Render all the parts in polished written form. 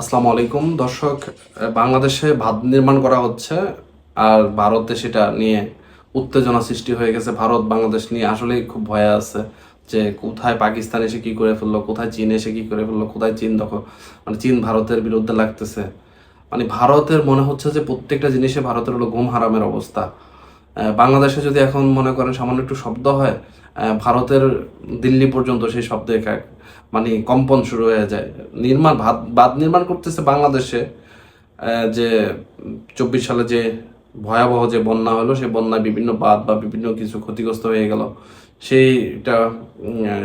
আসসালামু আলাইকুম দর্শক। বাংলাদেশে বাঁধ নির্মাণ করা হচ্ছে আর ভারতে সেটা নিয়ে উত্তেজনা সৃষ্টি হয়ে গেছে। ভারত বাংলাদেশ নিয়ে আসলেই খুব ভয়ে আছে যে কোথায় পাকিস্তান এসে কি করে ফেললো, কোথায় চীন এসে কি করে ফেললো, কোথায় চীন দখল, মানে চীন ভারতের বিরুদ্ধে লাগতেছে। মানে ভারতের মনে হচ্ছে যে প্রত্যেকটা জিনিসে ভারতের হলো ঘুম হারামের অবস্থা। বাংলাদেশে যদি এখন মনে করেন সামান্য একটু শব্দ হয়, ভারতের দিল্লি পর্যন্ত সেই শব্দ মানে কম্পন শুরু হয়ে যায়। বাঁধ নির্মাণ করতেছে বাংলাদেশে। যে 24 সালে যে ভয়াবহ যে বন্যা হলো, সেই বন্যায় বিভিন্ন বাঁধ বা বিভিন্ন কিছু ক্ষতিগ্রস্ত হয়ে গেল। সেইটা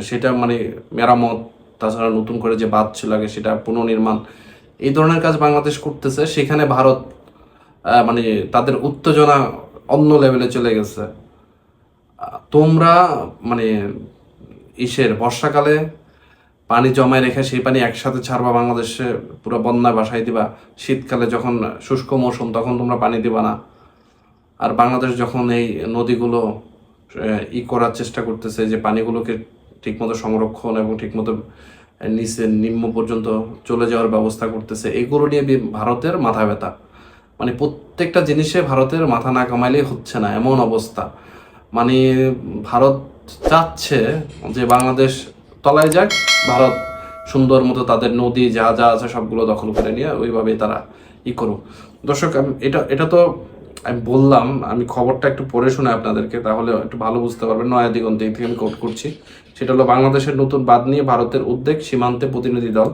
সেটা মানে মেরামত, তাছাড়া নতুন করে যে বাঁধ ছিল আগে সেটা পুনর্নির্মাণ, এই ধরনের কাজ বাংলাদেশ করতেছে। সেখানে ভারত মানে তাদের উত্তেজনা অন্য লেভেলে চলে গেছে। তোমরা মানে বর্ষাকালে পানি জমায় রেখে সেই পানি একসাথে ছাড়বা, বাংলাদেশে পুরো বন্যায় ভাসাই দিবা। শীতকালে যখন শুষ্ক মৌসুম তখন তোমরা পানি দিবা না। আর বাংলাদেশ যখন এই নদীগুলো করার চেষ্টা করতেছে, যে পানিগুলোকে ঠিকমতো সংরক্ষণ এবং ঠিকমতো নিচে নিম্ন পর্যন্ত চলে যাওয়ার ব্যবস্থা করতেছে, এগুলো নিয়ে ভারতের মাথা ব্যথা। মানে প্রত্যেকটা জিনিসে ভারতের মাথা না কামাইলেই হচ্ছে না, এমন অবস্থা। মানে ভারত চাচ্ছে যে বাংলাদেশ তলায় যাক, ভারত সুন্দর মতো তাদের নদী যা যা আছে সবগুলো দখল করে নিয়ে ওইভাবেই তারা করুক। দর্শক, আমি এটা এটা তো আমি বললাম, আমি খবরটা একটু পড়ে শোনাই আপনাদেরকে, তাহলে একটু ভালো বুঝতে পারবেন। নয়া দিগন্তে থেকে আমি কোট করছি। সেটা হলো, বাংলাদেশের নতুন বাঁধ নিয়ে ভারতের উদ্বেগ, সীমান্তে প্রতিনিধি দল।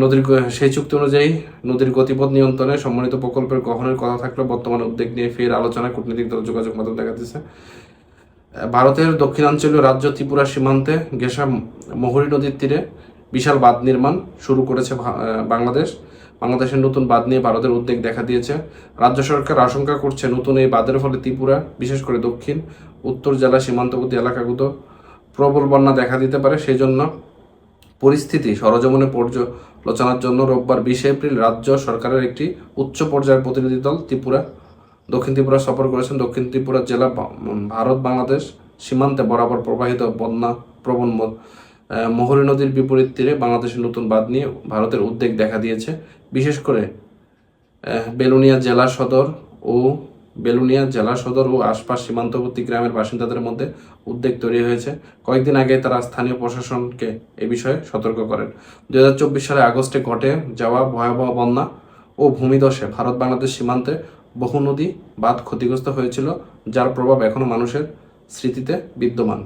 নদীর সেই চুক্তি অনুযায়ী নদীর গতিপথ নিয়ন্ত্রণে সম্মানিত প্রকল্পের গ্রহণের কথা থাকলেও বর্তমানে উদ্বেগ নিয়ে ফের আলোচনায় কূটনৈতিক দল যোগাযোগ মাধ্যম দেখা দিচ্ছে। ভারতের দক্ষিণাঞ্চলীয় রাজ্য ত্রিপুরা সীমান্তে ঘেঁষা মহুরী নদীর তীরে বিশাল বাঁধ নির্মাণ শুরু করেছে বাংলাদেশ। বাংলাদেশের নতুন বাঁধ নিয়ে ভারতের উদ্বেগ দেখা দিয়েছে। রাজ্য সরকার আশঙ্কা করছে নতুন এই বাঁধের ফলে ত্রিপুরা, বিশেষ করে দক্ষিণ উত্তর জেলা সীমান্তবর্তী এলাকাগুলো প্রবল বন্যা দেখা দিতে পারে। সেই জন্য পরিস্থিতি সরজমিনে পর্যালোচনার জন্য রোববার 20 এপ্রিল রাজ্য সরকারের একটি উচ্চ পর্যায়ের প্রতিনিধি দল দক্ষিণ ত্রিপুরা সফর করেছেন। দক্ষিণ ত্রিপুরা জেলা ভারত বাংলাদেশ সীমান্তে বরাবর প্রবাহিত বন্যা প্রবণ মহুরী নদীর বিপরীত তীরে বাংলাদেশের নতুন বাঁধ নিয়ে ভারতের উদ্বেগ দেখা দিয়েছে। বিশেষ করে বেলুনিয়া জেলা সদর ও আশপাশ সীমান্তবর্তী গ্রামের বাসিন্দাদের মধ্যে উদ্বেগ তৈরি হয়েছে। কয়েকদিন আগে তারা স্থানীয় প্রশাসনকে এ বিষয়ে সতর্ক করেন। 2024 সালে আগস্টে ঘটে যাওয়া ভয়াবহ বন্যা ও ভূমিধসে ভারত বাংলাদেশ সীমান্তে বহু নদী বাঁধ ক্ষতিগ্রস্ত হয়েছিল, যার প্রভাব এখনো মানুষের স্মৃতিতে বিদ্যমান।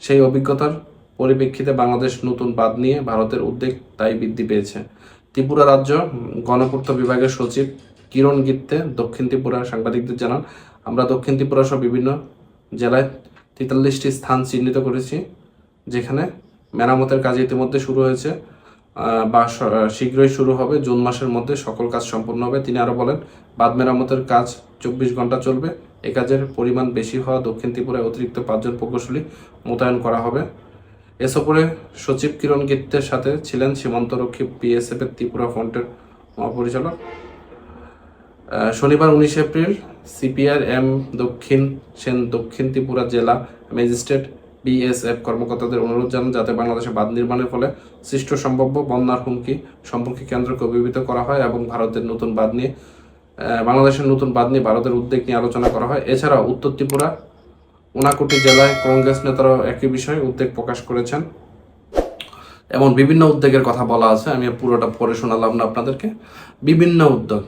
সেই অভিজ্ঞতার পরিপ্রেক্ষিতে বাংলাদেশ নতুন বাঁধ নিয়ে ভারতের উদ্বেগ তাই বৃদ্ধি পেয়েছে। ত্রিপুরা রাজ্য গণপূর্ত বিভাগের সচিব কিরণ গিত্তে দক্ষিণ ত্রিপুরার সাংবাদিকদের জানান, আমরা দক্ষিণ ত্রিপুরা সহ বিভিন্ন জেলায় 43টি স্থান চিহ্নিত করেছি, যেখানে মেরামতের কাজ ইতিমধ্যে শুরু হয়েছে বা শীঘ্রই শুরু হবে। জুন মাসের মধ্যে সকল কাজ সম্পূর্ণ হবে। তিনি আরও বলেন, বাঁধ মেরামতের কাজ 24 ঘন্টা চলবে। এ কাজের পরিমাণ বেশি হওয়া দক্ষিণ ত্রিপুরায় অতিরিক্ত 5 জন প্রকৌশলী মোতায়েন করা হবে। এ সফরে সচিব কিরণ গিত্তের সাথে ছিলেন সীমান্তরক্ষী বিএসএফ এর ত্রিপুরা ফ্রন্টের মহাপরিচালক। শনিবার 19 এপ্রিল সিপিআর-এম দক্ষিণ ত্রিপুরা জেলা ম্যাজিস্ট্রেট বিএসএফ কর্মকর্তাদের অনুরোধ জানান যাতে বাংলাদেশে বাঁধ নির্মাণের ফলে সৃষ্ট সম্ভাব্য বন্যার হুমকি সম্পর্কে কেন্দ্রকে অভিহিত করা হয় এবং বাংলাদেশের নতুন বাঁধ নিয়ে ভারতের উদ্বেগ নিয়ে আলোচনা করা হয়। এছাড়াও উত্তর ত্রিপুরা উনাকোটি জেলায় কংগ্রেস নেতারাও একই বিষয়ে উদ্বেগ প্রকাশ করেছেন। এমন বিভিন্ন উদ্যোগের কথা বলা আছে, আমি পুরোটা পড়ে শোনালাম না আপনাদেরকে। বিভিন্ন উদ্যোগ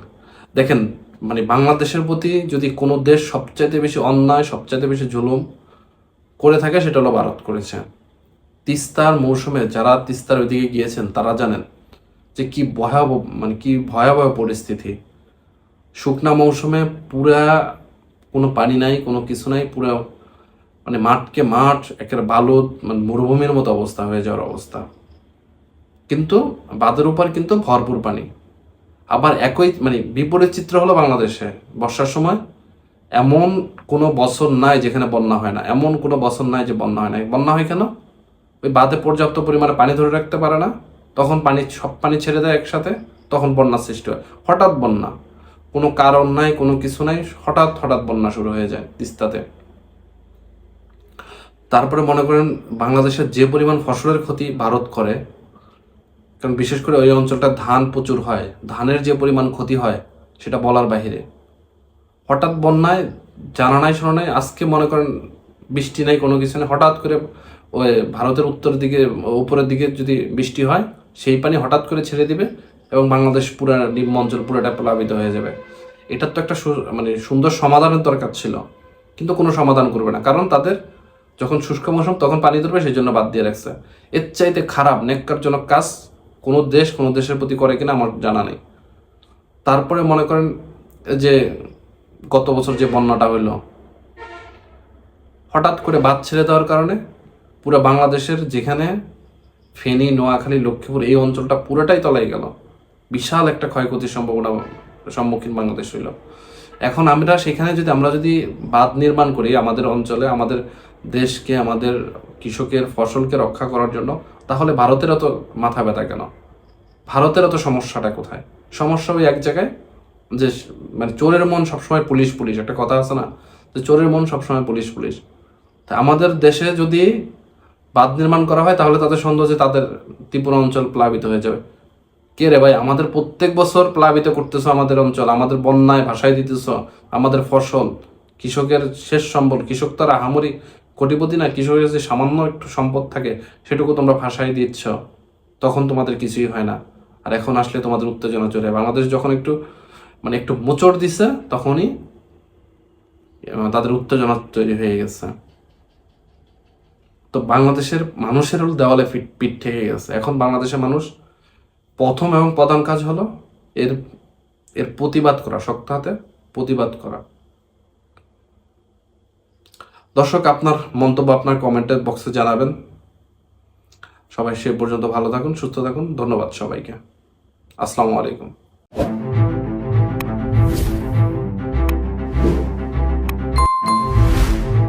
দেখেন, মানে বাংলাদেশের প্রতি যদি কোনো দেশ সবচাইতে বেশি অন্যায়, সবচাইতে বেশি জুলুম করে থাকে, সেটা হলো ভারত করেছে। তিস্তার মৌসুমে যারা তিস্তার ওইদিকে গিয়েছেন তারা জানেন যে কি ভয়াবহ পরিস্থিতি। শুকনা মৌসুমে পুরা কোনো পানি নাই, কোনো কিছু নাই, পুরা মানে মাঠকে মাঠ একেবারে বালুত, মানে মরুভূমির মতো অবস্থা হয়ে যাওয়ার অবস্থা। কিন্তু বাঁধের উপর কিন্তু ভরপুর পানি। আবার একই মানে বিপরীত চিত্র হলো বাংলাদেশে বর্ষার সময় এমন কোনো বছর নাই যেখানে বন্যা হয় না, এমন কোনো বছর নাই যে বন্যা হয় না। বন্যা হয় কেন? ওই বাঁধে পর্যাপ্ত পরিমাণে পানি ধরে রাখতে পারে না, তখন সব পানি ছেড়ে দেয় একসাথে, তখন বন্যার সৃষ্টি হয়। হঠাৎ বন্যা, কোনো কারণ নাই, কোনো কিছু নাই, হঠাৎ হঠাৎ বন্যা শুরু হয়ে যায় তিস্তাতে। তারপরে মনে করেন বাংলাদেশের যে পরিমাণ ফসলের ক্ষতি ভারত করে, কারণ বিশেষ করে ওই অঞ্চলটা ধান প্রচুর হয়, ধানের যে পরিমাণ ক্ষতি হয় সেটা বলার বাহিরে। হঠাৎ বন্যায় জানা নাই শোনা নাই, আজকে মনে করেন বৃষ্টি নাই, কোনো কিছু নেই, হঠাৎ করে ওই ভারতের উত্তরের দিকে উপরের দিকে যদি বৃষ্টি হয়, সেই পানি হঠাৎ করে ছেড়ে দিবে এবং বাংলাদেশ পুরো নিম্ন অঞ্চল পুরোটা প্লাবিত হয়ে যাবে। এটার তো একটা মানে সুন্দর সমাধানের দরকার ছিল, কিন্তু কোনো সমাধান করবে না, কারণ তাদের যখন শুষ্ক মৌসুম তখন পানি ধরবে, সেই জন্য বাদ দিয়ে রাখছে। এর চাইতে খারাপ ন্যাক্কারজনক কাজ কোনো দেশ কোনো দেশের প্রতি করে কিনা আমার জানা নেই। তারপরে মনে করেন যে গত বছর যে বন্যাটা হইল, হঠাৎ করে বাঁধ ছেড়ে দেওয়ার কারণে পুরো বাংলাদেশের যেখানে ফেনী, নোয়াখালী, লক্ষ্মীপুর এই অঞ্চলটা পুরোটাই তলায় গেল, বিশাল একটা ক্ষয়ক্ষতির সম্মুখীন বাংলাদেশ হইল। এখন আমরা যদি বাঁধ নির্মাণ করি আমাদের অঞ্চলে, আমাদের দেশকে, আমাদের কৃষকের ফসলকে রক্ষা করার জন্য, তাহলে ভারতের এত মাথা ব্যথা কেন? ভারতের এত সমস্যাটা কোথায়? সমস্যা ওই এক জায়গায়, যে মানে চোরের মন সবসময় পুলিশ পুলিশ, একটা কথা আছে না, যে চোরের মন সবসময় পুলিশ পুলিশ। তা আমাদের দেশে যদি বাঁধ নির্মাণ করা হয় তাহলে তাদের সন্দেহ যে তাদের ত্রিপুরা অঞ্চল প্লাবিত হয়ে যাবে। কে রে ভাই, আমাদের প্রত্যেক বছর প্লাবিত করতেছো আমাদের অঞ্চল, আমাদের বন্যায় ভাসায় দিতেছ আমাদের ফসল, কৃষকের শেষ সম্বল। কৃষক তারা আহামরি কোটিপতি না, কৃষকের যে সামান্য একটু সম্পদ থাকে সেটুকু তোমরা ভাসায় দিচ্ছ, তখন তোমাদের কিছুই হয় না। আর এখন আসলে তোমাদের উত্তেজনা চলে। বাংলাদেশ যখন একটু মোচড় দিছে, তখনই তাদের উত্তেজনা তৈরি হয়ে গেছে। তো বাংলাদেশের মানুষের দেওয়ালে পিঠ ঠেকে গেছে। এখন বাংলাদেশের মানুষ প্রথম এবং প্রধান কাজ হলো এর এর প্রতিবাদ করা, শক্ত হাতে প্রতিবাদ করা। দর্শক, আপনার মন্তব্য আপনার কমেন্টের বক্সে জানাবেন। সবাই সে পর্যন্ত ভালো থাকুন, সুস্থ থাকুন। ধন্যবাদ সবাইকে। আসসালামু আলাইকুম।